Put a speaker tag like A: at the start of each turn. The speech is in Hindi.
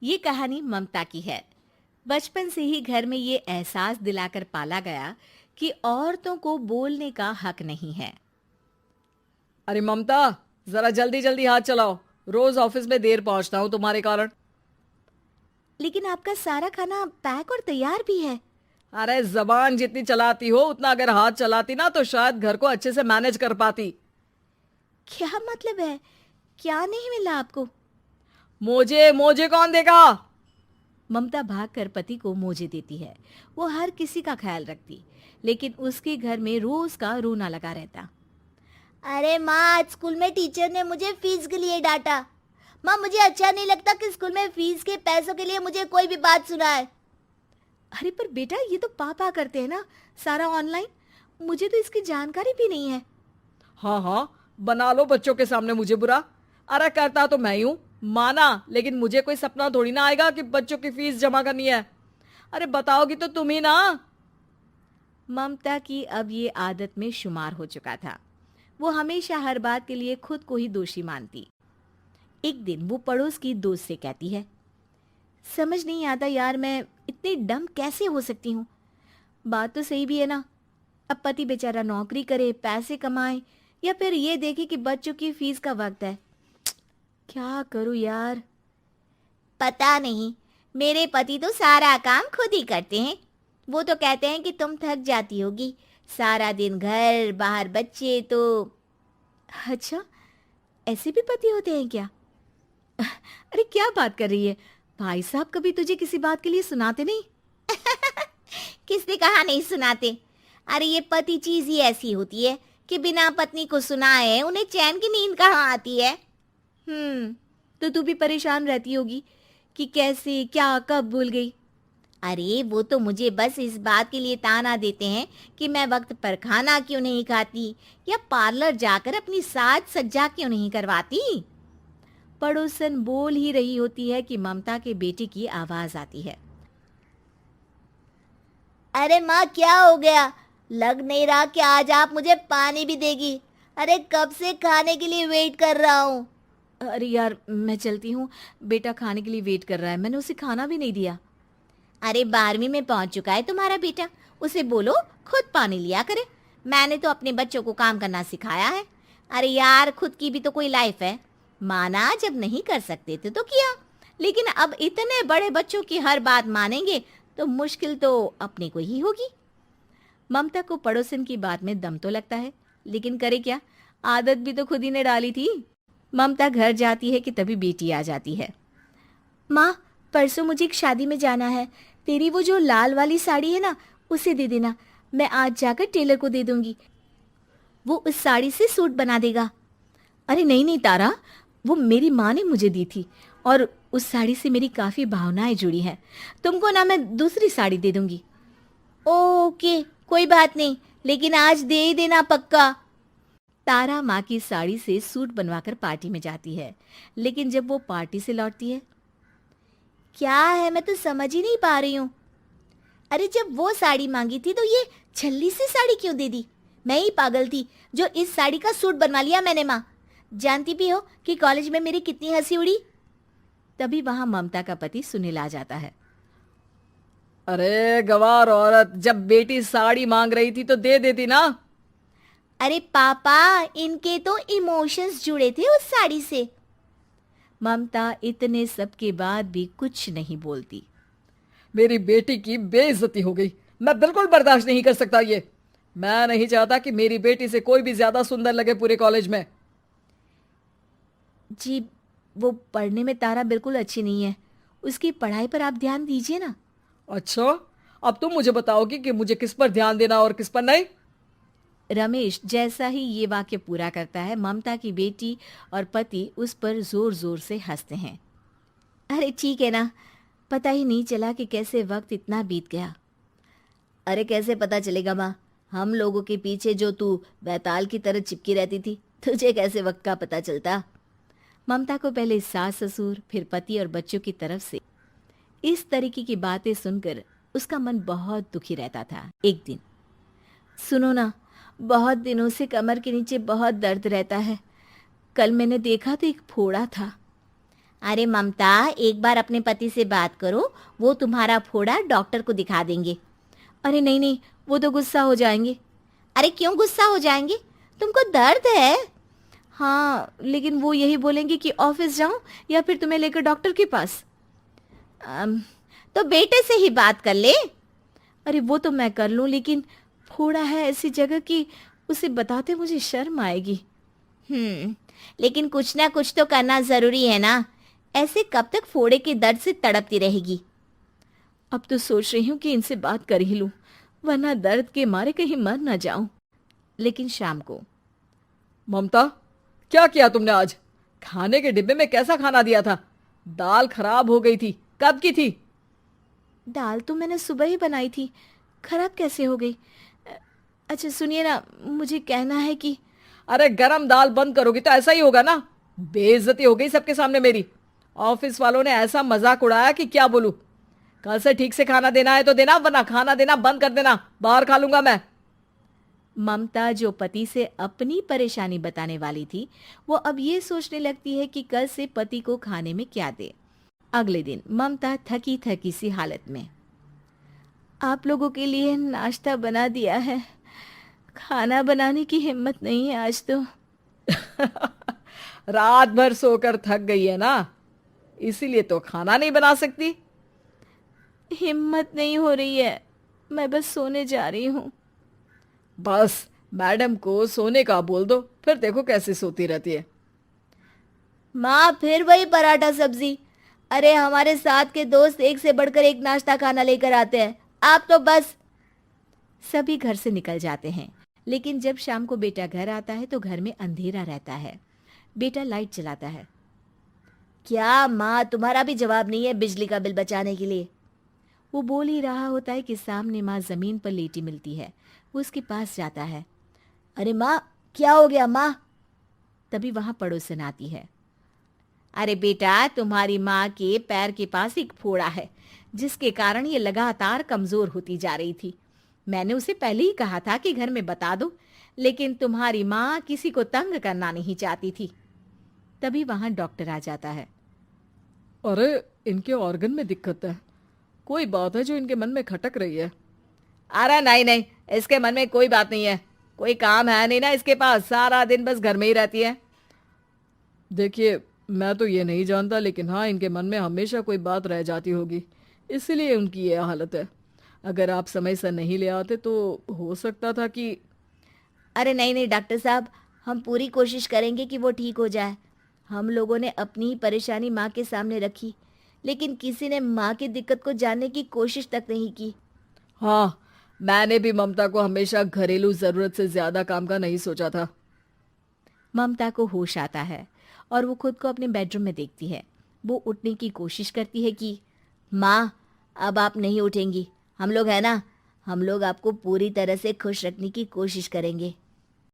A: ये कहानी ममता की है। बचपन से ही घर में ये एहसास दिलाकर पाला गया कि औरतों को बोलने का हक नहीं है।
B: अरे ममता, जरा जल्दी जल्दी हाथ चलाओ। रोज ऑफिस में देर पहुंचता हूँ तुम्हारे कारण।
A: लेकिन आपका सारा खाना पैक और तैयार भी है।
B: अरे जबान जितनी चलाती हो उतना अगर हाथ चलाती ना तो शायद घर को अच्छे से मैनेज कर पाती।
A: क्या मतलब है? क्या नहीं मिला आपको?
B: मोजे मोजे कौन देगा?
A: ममता भागकर पति को मोजे देती है। वो हर किसी का ख्याल रखती, लेकिन उसके घर में रोज का रोना लगा रहता।
C: अरे माँ, आज स्कूल में टीचर ने मुझे फीस के लिए डांटा। माँ, मुझे अच्छा नहीं लगता कि स्कूल में फीस के पैसों के लिए मुझे कोई भी बात सुनाए।
A: अरे पर बेटा, ये तो पापा करते हैं ना, सारा ऑनलाइन। मुझे तो इसकी जानकारी भी नहीं है।
B: हाँ हाँ, बना लो बच्चों के सामने मुझे बुरा। अरे करता तो मैं ही हूँ, माना, लेकिन मुझे कोई सपना थोड़ी ना आएगा कि बच्चों की फीस जमा करनी है। अरे बताओगी तो तुम ही ना।
A: ममता की अब ये आदत में शुमार हो चुका था। वो हमेशा हर बात के लिए खुद को ही दोषी मानती। एक दिन वो पड़ोस की दोस्त से कहती है, समझ नहीं आता यार, मैं इतनी डम कैसे हो सकती हूँ। बात तो सही भी है ना। अब पति बेचारा नौकरी करे, पैसे कमाए, या फिर ये देखे कि बच्चों की फीस का वक्त है। क्या करूँ यार।
C: पता नहीं, मेरे पति तो सारा काम खुद ही करते हैं। वो तो कहते हैं कि तुम थक जाती होगी, सारा दिन घर बाहर बच्चे तो।
A: अच्छा, ऐसे भी पति होते हैं क्या? अरे क्या बात कर रही है? भाई साहब कभी तुझे किसी बात के लिए सुनाते नहीं?
C: किसने कहा नहीं सुनाते? अरे ये पति चीज ही ऐसी होती है कि बिना पत्नी को सुनाए उन्हें चैन की नींद कहाँ आती है।
A: तो तू भी परेशान रहती होगी कि कैसे, क्या, कब भूल गई।
C: अरे वो तो मुझे बस इस बात के लिए ताना देते हैं कि मैं वक्त पर खाना क्यों नहीं खाती या पार्लर जाकर अपनी साज सज्जा क्यों नहीं करवाती।
A: पड़ोसन बोल ही रही होती है कि ममता के बेटे की आवाज आती है।
C: अरे माँ, क्या हो गया? लग नहीं रहा कि आज आप मुझे पानी भी देगी। अरे कब से खाने के लिए वेट कर रहा हूँ।
A: अरे यार, मैं चलती हूँ। बेटा खाने के लिए वेट कर रहा है, मैंने उसे खाना भी नहीं दिया।
C: अरे 12वीं में पहुंच चुका है तुम्हारा बेटा, उसे बोलो खुद पानी लिया करे। मैंने तो अपने बच्चों को काम करना सिखाया है। अरे यार, खुद की भी तो कोई लाइफ है। माना जब नहीं कर सकते थे तो किया, लेकिन अब इतने बड़े बच्चों की हर बात मानेंगे तो मुश्किल तो अपने को ही होगी।
A: ममता को पड़ोसन की बात में दम तो लगता है, लेकिन करे क्या, आदत भी तो खुद ही ने डाली थी। ममता घर जाती है कि तभी बेटी आ जाती है। माँ, परसों मुझे एक शादी में जाना है। तेरी वो जो लाल वाली साड़ी है ना, उसे दे देना। मैं आज जाकर टेलर को दे दूंगी, वो उस साड़ी से सूट बना देगा। अरे नहीं नहीं तारा, वो मेरी माँ ने मुझे दी थी और उस साड़ी से मेरी काफ़ी भावनाएं जुड़ी हैं। तुमको ना मैं दूसरी साड़ी दे दूंगी।
C: ओके, कोई बात नहीं, लेकिन आज दे ही देना पक्का।
A: तारा माँ की साड़ी से सूट बनवाकर पार्टी में जाती है, लेकिन जब वो पार्टी से लौटती है,
C: क्या है, मैं तो समझ ही नहीं पा रही हूँ। अरे जब वो साड़ी मांगी थी तो ये छल्ली सी साड़ी क्यों दे दी? मैं ही पागल थी जो इस साड़ी का सूट बनवा लिया मैंने। माँ, जानती भी हो कि कॉलेज में मेरी कितनी हंसी उड़ी।
A: तभी वहां ममता का पति सुनील आ जाता है।
B: अरे गवार औरत, जब बेटी साड़ी मांग रही थी तो दे देती ना।
C: अरे पापा, इनके तो इमोशंस जुड़े थे उस साड़ी से।
A: ममता इतने सब के बाद भी कुछ नहीं बोलती।
B: मेरी बेटी की बेइज्जती हो गई। मैं बिल्कुल बर्दाश्त नहीं कर सकता ये। मैं नहीं चाहता कि मेरी बेटी से कोई भी ज्यादा सुंदर लगे पूरे कॉलेज में।
A: जी, वो पढ़ने में तारा बिल्कुल अच्छी नहीं है, उसकी पढ़ाई पर आप ध्यान दीजिए ना।
B: अच्छा, अब तुम मुझे बताओगी कि मुझे किस पर ध्यान देना और किस पर नहीं।
A: रमेश जैसा ही ये वाक्य पूरा करता है, ममता की बेटी और पति उस पर जोर जोर से हंसते हैं। अरे ठीक है ना, पता ही नहीं चला कि कैसे वक्त इतना बीत गया।
C: अरे कैसे पता चलेगा माँ, हम लोगों के पीछे जो तू बैताल की तरह चिपकी रहती थी, तुझे कैसे वक्त का पता चलता?
A: ममता को पहले सास ससुर, फिर पति और बच्चों की तरफ से इस तरीके की बातें सुनकर उसका मन बहुत दुखी रहता था। एक दिन, सुनो ना, बहुत दिनों से कमर के नीचे बहुत दर्द रहता है। कल मैंने देखा तो एक फोड़ा था।
C: अरे ममता, एक बार अपने पति से बात करो, वो तुम्हारा फोड़ा डॉक्टर को दिखा देंगे।
A: अरे नहीं नहीं, वो तो गुस्सा हो जाएंगे।
C: अरे क्यों गुस्सा हो जाएंगे? तुमको दर्द है?
A: हाँ, लेकिन वो यही बोलेंगे कि ऑफिस जाऊं या फिर तुम्हें लेकर डॉक्टर के पास।
C: तो बेटे से ही बात कर ले।
A: अरे वो तो मैं कर लूं, लेकिन फोड़ा है ऐसी जगह कि उसे बताते मुझे शर्म आएगी।
C: लेकिन कुछ ना कुछ तो करना जरूरी है ना। ऐसे कब तक फोड़े के दर्द से तड़पती रहेगी?
A: अब तो सोच रही हूँ कि इनसे बात कर ही लूं, वरना दर्द के मारे कहीं मर ना जाऊं। लेकिन शाम को,
B: ममता, क्या किया तुमने आज? खाने के डिब्बे में कैसा खाना दिया था? दाल खराब हो गई थी। कब की थी?
A: दाल तो मैंने सुबह ही बनाई थी, खराब कैसे हो गई? अच्छा सुनिए ना, मुझे कहना है कि
B: अरे गरम दाल बंद करोगी तो ऐसा ही होगा ना। बेइज्जती हो गई सबके सामने मेरी। ऑफिस वालों ने ऐसा मजाक उड़ाया कि क्या बोलूं। कल से ठीक से खाना देना है तो देना, वरना खाना देना बंद कर देना। बाहर खा लूंगा मैं।
A: ममता, जो पति से अपनी परेशानी बताने वाली थी, वो अब ये सोचने लगती है कि कल से पति को खाने में क्या दे। अगले दिन ममता थकी थकी सी हालत में, आप लोगों के लिए नाश्ता बना दिया है, खाना बनाने की हिम्मत नहीं है आज तो।
B: रात भर सोकर थक गई है ना, इसीलिए तो खाना नहीं बना सकती।
A: हिम्मत नहीं हो रही है, मैं बस सोने जा रही हूँ।
B: बस मैडम को सोने का बोल दो, फिर देखो कैसे सोती रहती है।
C: माँ, फिर वही पराठा सब्जी। अरे हमारे साथ के दोस्त एक से बढ़कर एक नाश्ता खाना लेकर आते हैं, आप तो बस।
A: सभी घर से निकल जाते हैं, लेकिन जब शाम को बेटा घर आता है तो घर में अंधेरा रहता है। बेटा लाइट चलाता है।
C: क्या माँ, तुम्हारा भी जवाब नहीं है बिजली का बिल बचाने के लिए?
A: वो बोल ही रहा होता है कि सामने माँ जमीन पर लेटी मिलती है। वो उसके पास जाता है।
C: अरे माँ, क्या हो गया माँ?
A: तभी वहां पड़ोसन आती है।
C: अरे बेटा, तुम्हारी माँ के पैर के पास एक फोड़ा है,
A: जिसके कारण ये लगातार कमजोर होती जा रही थी। मैंने उसे पहले ही कहा था कि घर में बता दो, लेकिन तुम्हारी माँ किसी को तंग करना नहीं चाहती थी। तभी वहां डॉक्टर आ जाता है।
B: अरे इनके ऑर्गन में दिक्कत है, कोई बात है जो इनके मन में खटक रही है। अरे नहीं नहीं, इसके मन में कोई बात नहीं है। कोई काम है नहीं ना इसके पास, सारा दिन बस घर में ही रहती है। देखिए, मैं तो ये नहीं जानता, लेकिन हाँ, इनके मन में हमेशा कोई बात रह जाती होगी, इसीलिए उनकी ये हालत है। अगर आप समय से नहीं ले आते तो हो सकता था कि।
C: अरे नहीं नहीं डॉक्टर साहब, हम पूरी कोशिश करेंगे कि वो ठीक हो जाए। हम लोगों ने अपनी ही परेशानी माँ के सामने रखी, लेकिन किसी ने माँ की दिक्कत को जानने की कोशिश तक नहीं की।
B: हाँ, मैंने भी ममता को हमेशा घरेलू जरूरत से ज्यादा काम का नहीं सोचा था।
A: ममता को होश आता है और वो खुद को अपने बेडरूम में देखती है। वो उठने की कोशिश करती है कि
C: माँ, अब आप नहीं उठेंगी। हम लोग है ना, हम लोग आपको पूरी तरह से खुश रखने की कोशिश करेंगे।